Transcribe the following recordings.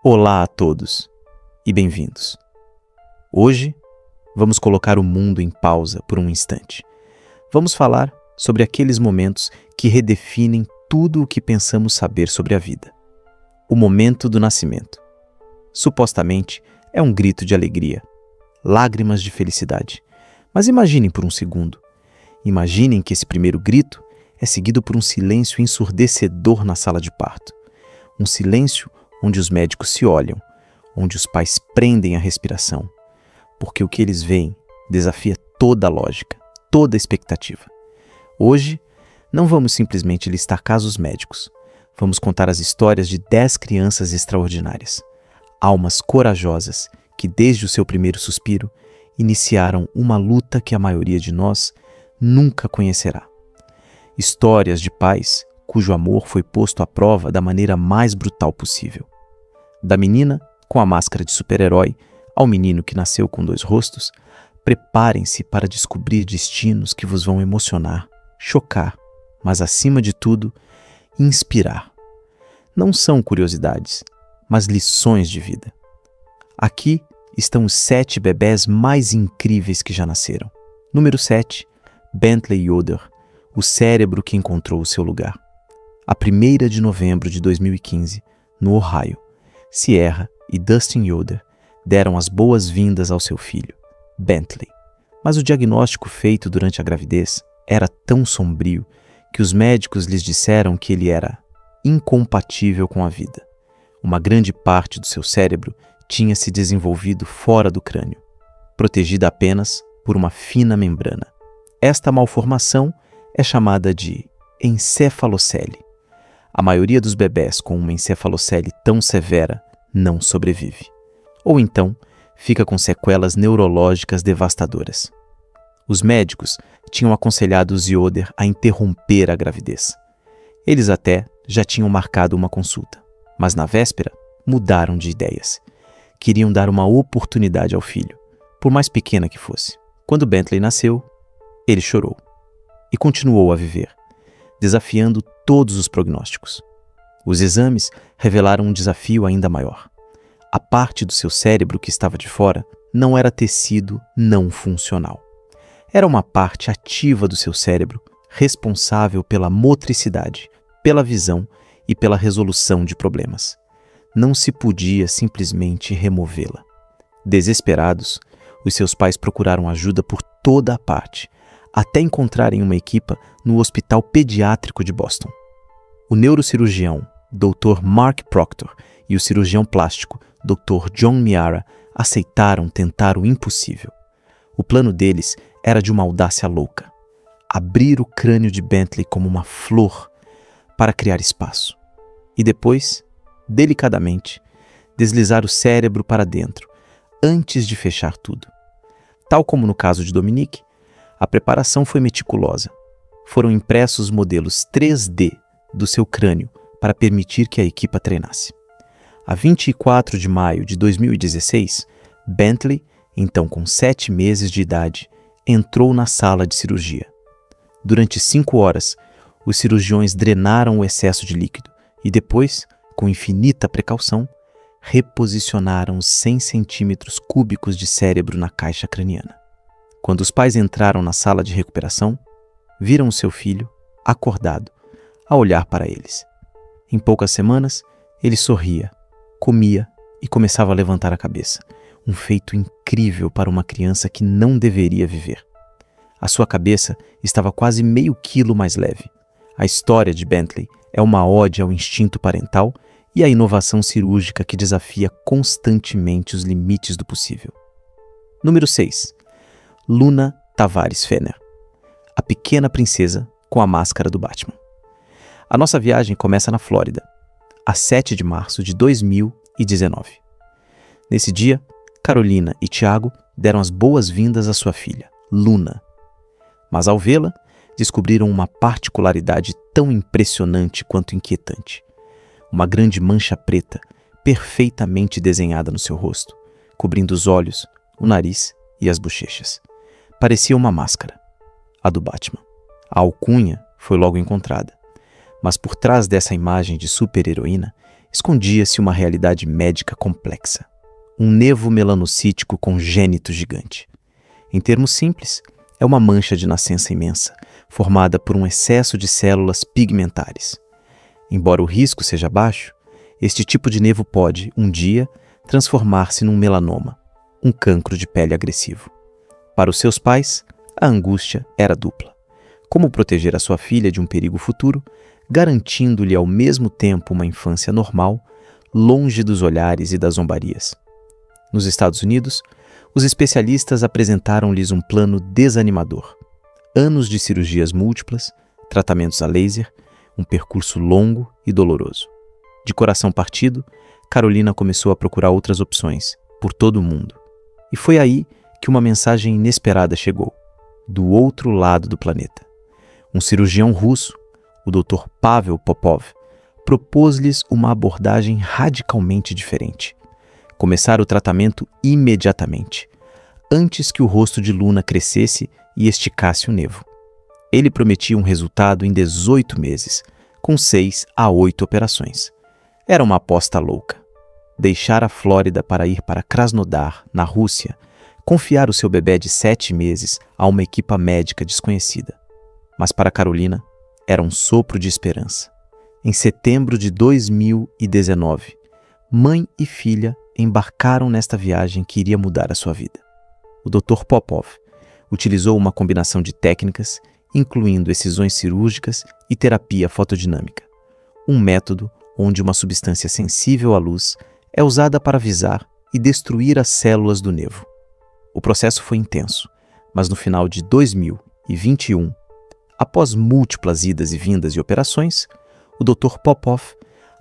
Olá a todos e bem-vindos. Hoje vamos colocar o mundo em pausa por um instante. Vamos falar sobre aqueles momentos que redefinem tudo o que pensamos saber sobre a vida. O momento do nascimento. Supostamente é um grito de alegria, lágrimas de felicidade. Mas imaginem por um segundo. Imaginem que esse primeiro grito é seguido por um silêncio ensurdecedor na sala de parto. Um silêncio onde os médicos se olham, onde os pais prendem a respiração, porque o que eles veem desafia toda a lógica, toda a expectativa. Hoje, não vamos simplesmente listar casos médicos, vamos contar as histórias de 10 crianças extraordinárias, almas corajosas que desde o seu primeiro suspiro iniciaram uma luta que a maioria de nós nunca conhecerá. Histórias de pais cujo amor foi posto à prova da maneira mais brutal possível. Da menina com a máscara de super-herói ao menino que nasceu com 2 rostos, preparem-se para descobrir destinos que vos vão emocionar, chocar, mas acima de tudo, inspirar. Não são curiosidades, mas lições de vida. Aqui estão os 7 bebés mais incríveis que já nasceram. Número 7, Bentley Yoder, o cérebro que encontrou o seu lugar. A 1ª de novembro de 2015, no Ohio, Sierra e Dustin Yoder deram as boas-vindas ao seu filho, Bentley. Mas o diagnóstico feito durante a gravidez era tão sombrio que os médicos lhes disseram que ele era incompatível com a vida. Uma grande parte do seu cérebro tinha se desenvolvido fora do crânio, protegida apenas por uma fina membrana. Esta malformação é chamada de encefalocele. A maioria dos bebés com uma encefalocele tão severa não sobrevive. Ou então, fica com sequelas neurológicas devastadoras. Os médicos tinham aconselhado os Yoder a interromper a gravidez. Eles até já tinham marcado uma consulta, mas na véspera mudaram de ideias. Queriam dar uma oportunidade ao filho, por mais pequena que fosse. Quando Bentley nasceu, ele chorou e continuou a viver, desafiando todos os prognósticos. Os exames revelaram um desafio ainda maior. A parte do seu cérebro que estava de fora não era tecido não funcional. Era uma parte ativa do seu cérebro responsável pela motricidade, pela visão e pela resolução de problemas. Não se podia simplesmente removê-la. Desesperados, os seus pais procuraram ajuda por toda a parte, até encontrarem uma equipa no Hospital Pediátrico de Boston. O neurocirurgião Dr. Mark Proctor e o cirurgião plástico Dr. John Miara aceitaram tentar o impossível. O plano deles era de uma audácia louca: abrir o crânio de Bentley como uma flor para criar espaço. E depois, delicadamente, deslizar o cérebro para dentro, antes de fechar tudo. Tal como no caso de Dominique, a preparação foi meticulosa. Foram impressos modelos 3D do seu crânio para permitir que a equipa treinasse. A 24 de maio de 2016, Bentley, então com 7 meses de idade, entrou na sala de cirurgia. Durante 5 horas, os cirurgiões drenaram o excesso de líquido e depois, com infinita precaução, reposicionaram os 100 centímetros cúbicos de cérebro na caixa craniana. Quando os pais entraram na sala de recuperação, viram o seu filho, acordado, a olhar para eles. Em poucas semanas, ele sorria, comia e começava a levantar a cabeça. Um feito incrível para uma criança que não deveria viver. A sua cabeça estava quase meio quilo mais leve. A história de Bentley é uma ode ao instinto parental e à inovação cirúrgica que desafia constantemente os limites do possível. Número 6. Luna Tavares Fenner, a pequena princesa com a máscara do Batman. A nossa viagem começa na Flórida, a 7 de março de 2019. Nesse dia, Carolina e Tiago deram as boas-vindas à sua filha, Luna. Mas ao vê-la, descobriram uma particularidade tão impressionante quanto inquietante. Uma grande mancha preta, perfeitamente desenhada no seu rosto, cobrindo os olhos, o nariz e as bochechas. Parecia uma máscara, a do Batman. A alcunha foi logo encontrada, mas por trás dessa imagem de super-heroína escondia-se uma realidade médica complexa. Um nevo melanocítico congênito gigante. Em termos simples, é uma mancha de nascença imensa, formada por um excesso de células pigmentares. Embora o risco seja baixo, este tipo de nevo pode, um dia, transformar-se num melanoma, um cancro de pele agressivo. Para os seus pais, a angústia era dupla. Como proteger a sua filha de um perigo futuro, garantindo-lhe ao mesmo tempo uma infância normal, longe dos olhares e das zombarias. Nos Estados Unidos, os especialistas apresentaram-lhes um plano desanimador. Anos de cirurgias múltiplas, tratamentos a laser, um percurso longo e doloroso. De coração partido, Carolina começou a procurar outras opções, por todo o mundo. E foi aí que uma mensagem inesperada chegou, do outro lado do planeta. Um cirurgião russo, o Dr. Pavel Popov, propôs-lhes uma abordagem radicalmente diferente. Começar o tratamento imediatamente, antes que o rosto de Luna crescesse e esticasse o nevo. Ele prometia um resultado em 18 meses, com 6 a 8 operações. Era uma aposta louca. Deixar a Flórida para ir para Krasnodar, na Rússia, confiar o seu bebê de 7 meses a uma equipa médica desconhecida. Mas para Carolina, era um sopro de esperança. Em setembro de 2019, mãe e filha embarcaram nesta viagem que iria mudar a sua vida. O Dr. Popov utilizou uma combinação de técnicas, incluindo excisões cirúrgicas e terapia fotodinâmica, um método onde uma substância sensível à luz é usada para avisar e destruir as células do nevo. O processo foi intenso, mas no final de 2021, após múltiplas idas e vindas e operações, o Dr. Popov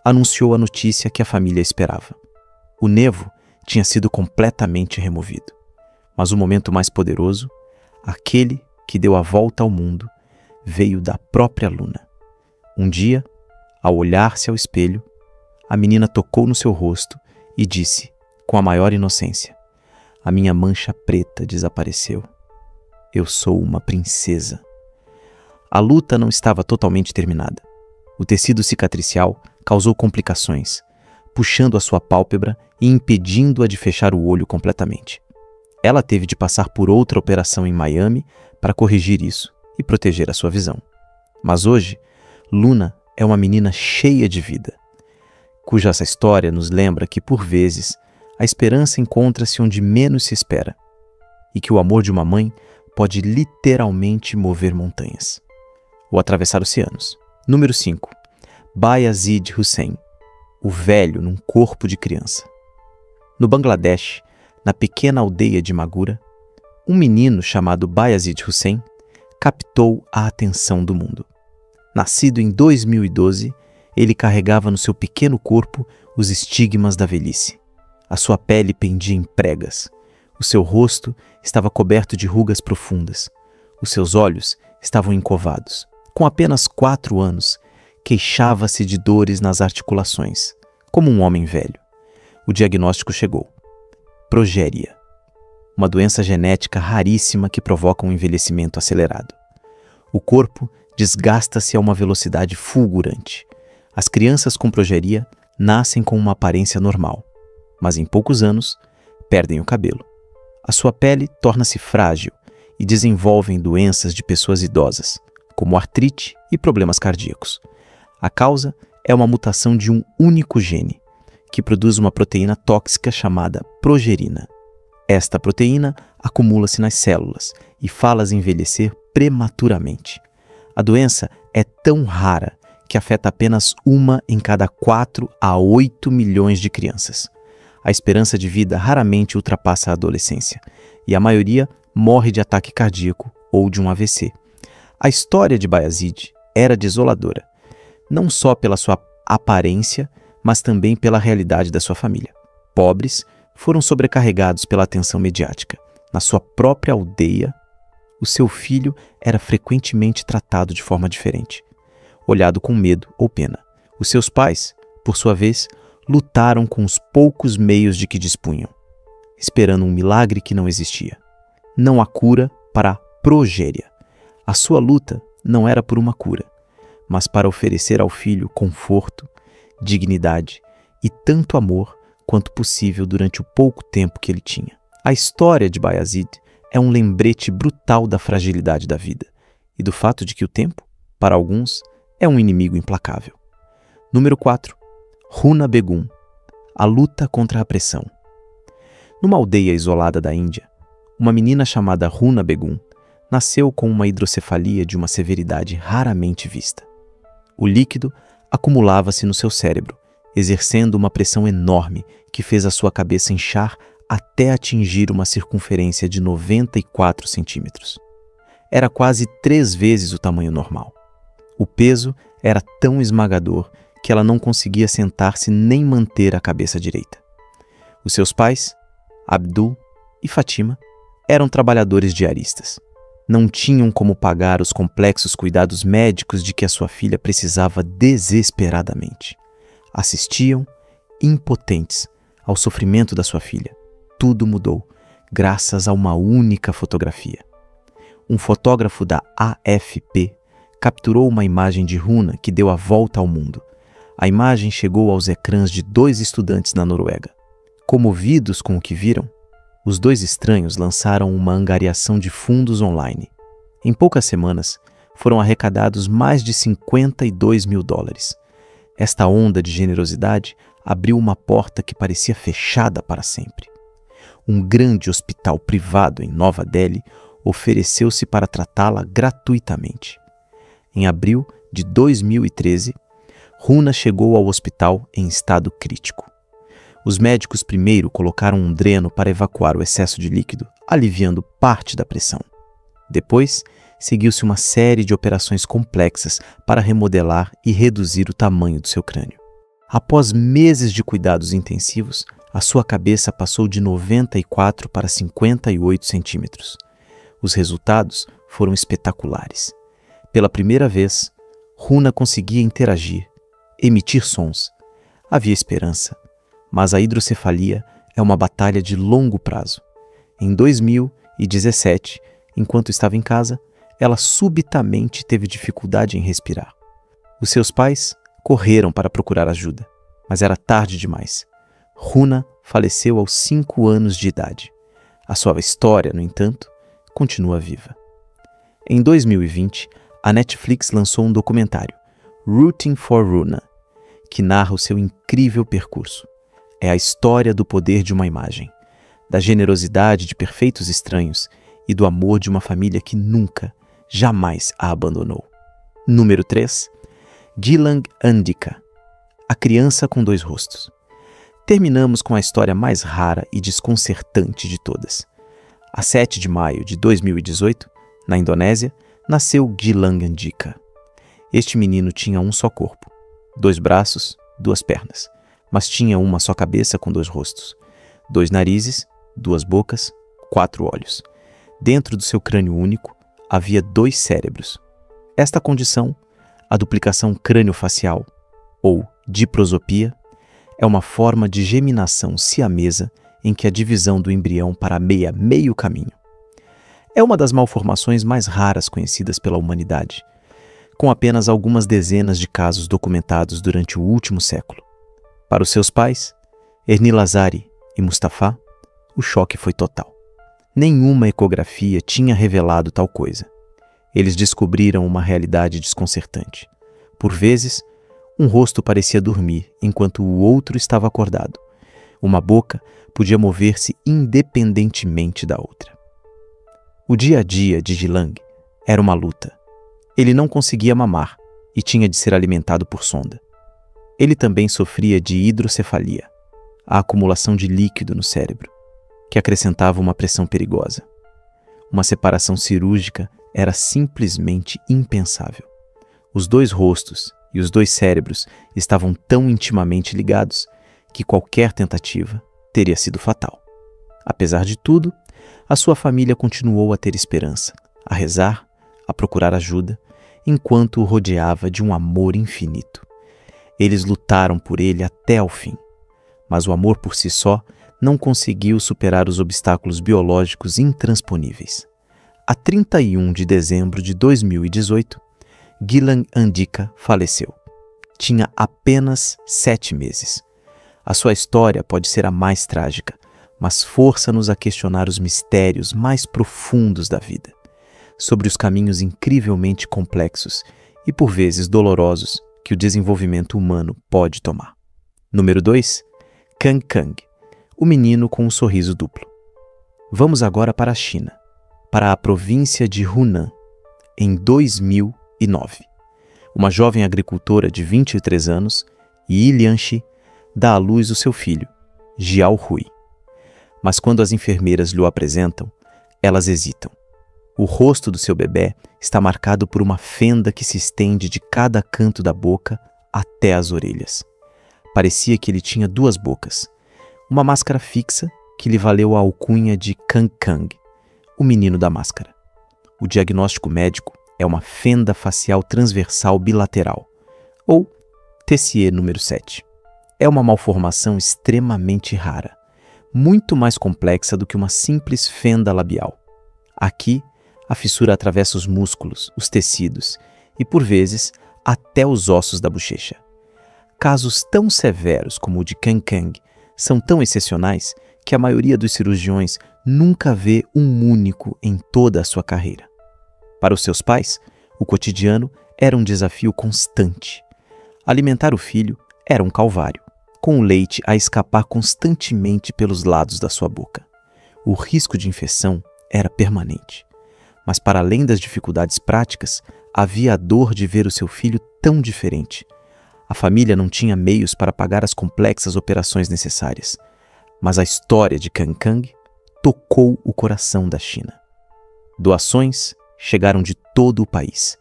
anunciou a notícia que a família esperava. O nevo tinha sido completamente removido. Mas o momento mais poderoso, aquele que deu a volta ao mundo, veio da própria Luna. Um dia, ao olhar-se ao espelho, a menina tocou no seu rosto e disse, com a maior inocência: "A minha mancha preta desapareceu. Eu sou uma princesa." A luta não estava totalmente terminada. O tecido cicatricial causou complicações, puxando a sua pálpebra e impedindo-a de fechar o olho completamente. Ela teve de passar por outra operação em Miami para corrigir isso e proteger a sua visão. Mas hoje, Luna é uma menina cheia de vida, cuja essa história nos lembra que, por vezes, a esperança encontra-se onde menos se espera e que o amor de uma mãe pode literalmente mover montanhas ou atravessar oceanos. Número 5. Bayazid Hussein, o velho num corpo de criança. No Bangladesh, na pequena aldeia de Magura, um menino chamado Bayazid Hussein captou a atenção do mundo. Nascido em 2012, ele carregava no seu pequeno corpo os estigmas da velhice. A sua pele pendia em pregas. O seu rosto estava coberto de rugas profundas. Os seus olhos estavam encovados. Com apenas 4 anos, queixava-se de dores nas articulações, como um homem velho. O diagnóstico chegou. Progéria, uma doença genética raríssima que provoca um envelhecimento acelerado. O corpo desgasta-se a uma velocidade fulgurante. As crianças com progéria nascem com uma aparência normal, mas em poucos anos perdem o cabelo. A sua pele torna-se frágil e desenvolvem doenças de pessoas idosas, como artrite e problemas cardíacos. A causa é uma mutação de um único gene, que produz uma proteína tóxica chamada progerina. Esta proteína acumula-se nas células e faz-las envelhecer prematuramente. A doença é tão rara que afeta apenas 1 em cada 4 a 8 milhões de crianças. A esperança de vida raramente ultrapassa a adolescência e a maioria morre de ataque cardíaco ou de um AVC. A história de Bayazid era desoladora, não só pela sua aparência, mas também pela realidade da sua família. Pobres, foram sobrecarregados pela atenção mediática. Na sua própria aldeia, o seu filho era frequentemente tratado de forma diferente, olhado com medo ou pena. Os seus pais, por sua vez, lutaram com os poucos meios de que dispunham, esperando um milagre que não existia. Não há cura para a progéria. A sua luta não era por uma cura, mas para oferecer ao filho conforto, dignidade e tanto amor quanto possível durante o pouco tempo que ele tinha. A história de Bayazid é um lembrete brutal da fragilidade da vida e do fato de que o tempo, para alguns, é um inimigo implacável. Número 4. Runa Begum. A luta contra a pressão. Numa aldeia isolada da Índia, uma menina chamada Runa Begum nasceu com uma hidrocefalia de uma severidade raramente vista. O líquido acumulava-se no seu cérebro, exercendo uma pressão enorme que fez a sua cabeça inchar até atingir uma circunferência de 94 centímetros. Era quase 3 vezes o tamanho normal. O peso era tão esmagador que ela não conseguia sentar-se nem manter a cabeça direita. Os seus pais, Abdul e Fatima, eram trabalhadores diaristas. Não tinham como pagar os complexos cuidados médicos de que a sua filha precisava desesperadamente. Assistiam, impotentes, ao sofrimento da sua filha. Tudo mudou, graças a uma única fotografia. Um fotógrafo da AFP capturou uma imagem de Runa que deu a volta ao mundo. A imagem chegou aos ecrãs de 2 estudantes na Noruega. Comovidos com o que viram, os 2 estranhos lançaram uma angariação de fundos online. Em poucas semanas, foram arrecadados mais de $52 mil. Esta onda de generosidade abriu uma porta que parecia fechada para sempre. Um grande hospital privado em Nova Delhi ofereceu-se para tratá-la gratuitamente. Em abril de 2013, Runa chegou ao hospital em estado crítico. Os médicos primeiro colocaram um dreno para evacuar o excesso de líquido, aliviando parte da pressão. Depois, seguiu-se uma série de operações complexas para remodelar e reduzir o tamanho do seu crânio. Após meses de cuidados intensivos, a sua cabeça passou de 94 para 58 centímetros. Os resultados foram espetaculares. Pela primeira vez, Runa conseguia interagir, emitir sons. Havia esperança, mas a hidrocefalia é uma batalha de longo prazo. Em 2017, enquanto estava em casa, ela subitamente teve dificuldade em respirar. Os seus pais correram para procurar ajuda, mas era tarde demais. Runa faleceu aos 5 anos de idade. A sua história, no entanto, continua viva. Em 2020, a Netflix lançou um documentário, Rooting for Runa, que narra o seu incrível percurso. É a história do poder de uma imagem, da generosidade de perfeitos estranhos e do amor de uma família que nunca, jamais a abandonou. Número 3. Gilang Andika, a criança com 2 rostos. Terminamos com a história mais rara e desconcertante de todas. A 7 de maio de 2018, na Indonésia, nasceu Gilang Andika. Este menino tinha um só corpo, 2 braços, 2 pernas, mas tinha uma só cabeça com 2 rostos, 2 narizes, 2 bocas, 4 olhos. Dentro do seu crânio único, havia 2 cérebros. Esta condição, a duplicação crâniofacial, ou diprosopia, é uma forma de geminação siamesa em que a divisão do embrião parameia meio caminho. É uma das malformações mais raras conhecidas pela humanidade, com apenas algumas dezenas de casos documentados durante o último século. Para os seus pais, Ernilazari e Mustafa, o choque foi total. Nenhuma ecografia tinha revelado tal coisa. Eles descobriram uma realidade desconcertante. Por vezes, um rosto parecia dormir enquanto o outro estava acordado. Uma boca podia mover-se independentemente da outra. O dia a dia de Gilang era uma luta. Ele não conseguia mamar e tinha de ser alimentado por sonda. Ele também sofria de hidrocefalia, a acumulação de líquido no cérebro, que acrescentava uma pressão perigosa. Uma separação cirúrgica era simplesmente impensável. Os 2 rostos e os 2 cérebros estavam tão intimamente ligados que qualquer tentativa teria sido fatal. Apesar de tudo, a sua família continuou a ter esperança, a rezar, a procurar ajuda, enquanto o rodeava de um amor infinito. Eles lutaram por ele até ao fim, mas o amor por si só não conseguiu superar os obstáculos biológicos intransponíveis. A 31 de dezembro de 2018, Gilang Andika faleceu. Tinha apenas 7 meses. A sua história pode ser a mais trágica, mas força-nos a questionar os mistérios mais profundos da vida, sobre os caminhos incrivelmente complexos e por vezes dolorosos que o desenvolvimento humano pode tomar. Número 2. Kang Kang, o menino com um sorriso duplo. Vamos agora para a China, para a província de Hunan, em 2009. Uma jovem agricultora de 23 anos, Yi Lianxi, dá à luz o seu filho, Jiao Hui. Mas quando as enfermeiras lhe o apresentam, elas hesitam. O rosto do seu bebê está marcado por uma fenda que se estende de cada canto da boca até as orelhas. Parecia que ele tinha 2 bocas. Uma máscara fixa que lhe valeu a alcunha de Kang Kang, o menino da máscara. O diagnóstico médico é uma fenda facial transversal bilateral, ou TSE número 7. É uma malformação extremamente rara, muito mais complexa do que uma simples fenda labial. Aqui, a fissura atravessa os músculos, os tecidos e, por vezes, até os ossos da bochecha. Casos tão severos como o de Kang Kang são tão excepcionais que a maioria dos cirurgiões nunca vê um único em toda a sua carreira. Para os seus pais, o cotidiano era um desafio constante. Alimentar o filho era um calvário, com o leite a escapar constantemente pelos lados da sua boca. O risco de infecção era permanente. Mas para além das dificuldades práticas, havia a dor de ver o seu filho tão diferente. A família não tinha meios para pagar as complexas operações necessárias. Mas a história de Kang Kang tocou o coração da China. Doações chegaram de todo o país,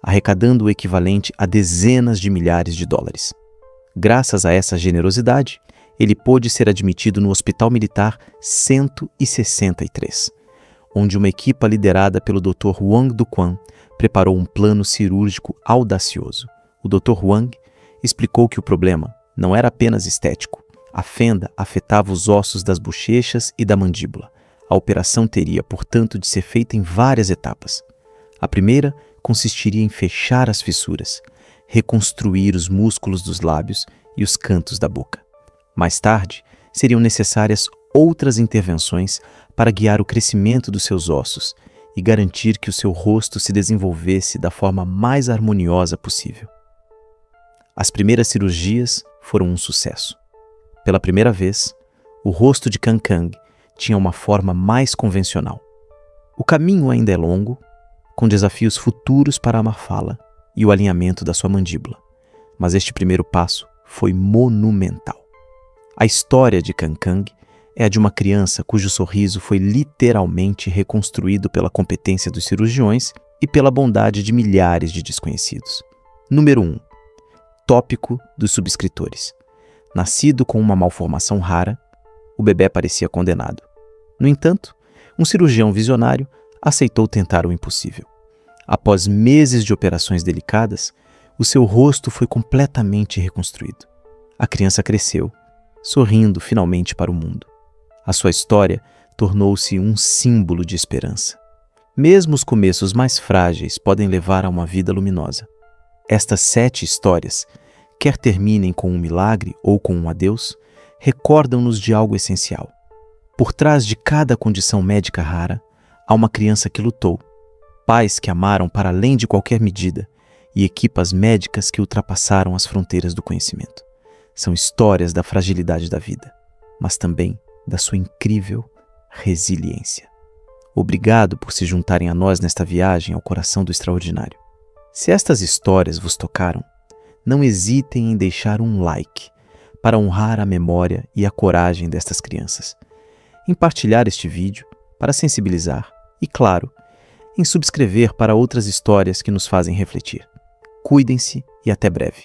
arrecadando o equivalente a dezenas de milhares de dólares. Graças a essa generosidade, ele pôde ser admitido no Hospital Militar 163, onde uma equipa liderada pelo Dr. Wang Duquan preparou um plano cirúrgico audacioso. O Dr. Wang explicou que o problema não era apenas estético. A fenda afetava os ossos das bochechas e da mandíbula. A operação teria, portanto, de ser feita em várias etapas. A primeira consistiria em fechar as fissuras, reconstruir os músculos dos lábios e os cantos da boca. Mais tarde, seriam necessárias outras intervenções para guiar o crescimento dos seus ossos e garantir que o seu rosto se desenvolvesse da forma mais harmoniosa possível. As primeiras cirurgias foram um sucesso. Pela primeira vez, o rosto de Kang Kang tinha uma forma mais convencional. O caminho ainda é longo, com desafios futuros para a má fala e o alinhamento da sua mandíbula, mas este primeiro passo foi monumental. A história de Kang Kang é a de uma criança cujo sorriso foi literalmente reconstruído pela competência dos cirurgiões e pela bondade de milhares de desconhecidos. Número 1. Tópico dos subscritores. Nascido com uma malformação rara, o bebê parecia condenado. No entanto, um cirurgião visionário aceitou tentar o impossível. Após meses de operações delicadas, o seu rosto foi completamente reconstruído. A criança cresceu, sorrindo finalmente para o mundo. A sua história tornou-se um símbolo de esperança. Mesmo os começos mais frágeis podem levar a uma vida luminosa. Estas 7 histórias, quer terminem com um milagre ou com um adeus, recordam-nos de algo essencial. Por trás de cada condição médica rara, há uma criança que lutou, pais que amaram para além de qualquer medida e equipas médicas que ultrapassaram as fronteiras do conhecimento. São histórias da fragilidade da vida, mas também da sua incrível resiliência. Obrigado por se juntarem a nós nesta viagem ao coração do extraordinário. Se estas histórias vos tocaram, não hesitem em deixar um like para honrar a memória e a coragem destas crianças, em partilhar este vídeo para sensibilizar e, claro, em subscrever para outras histórias que nos fazem refletir. Cuidem-se e até breve.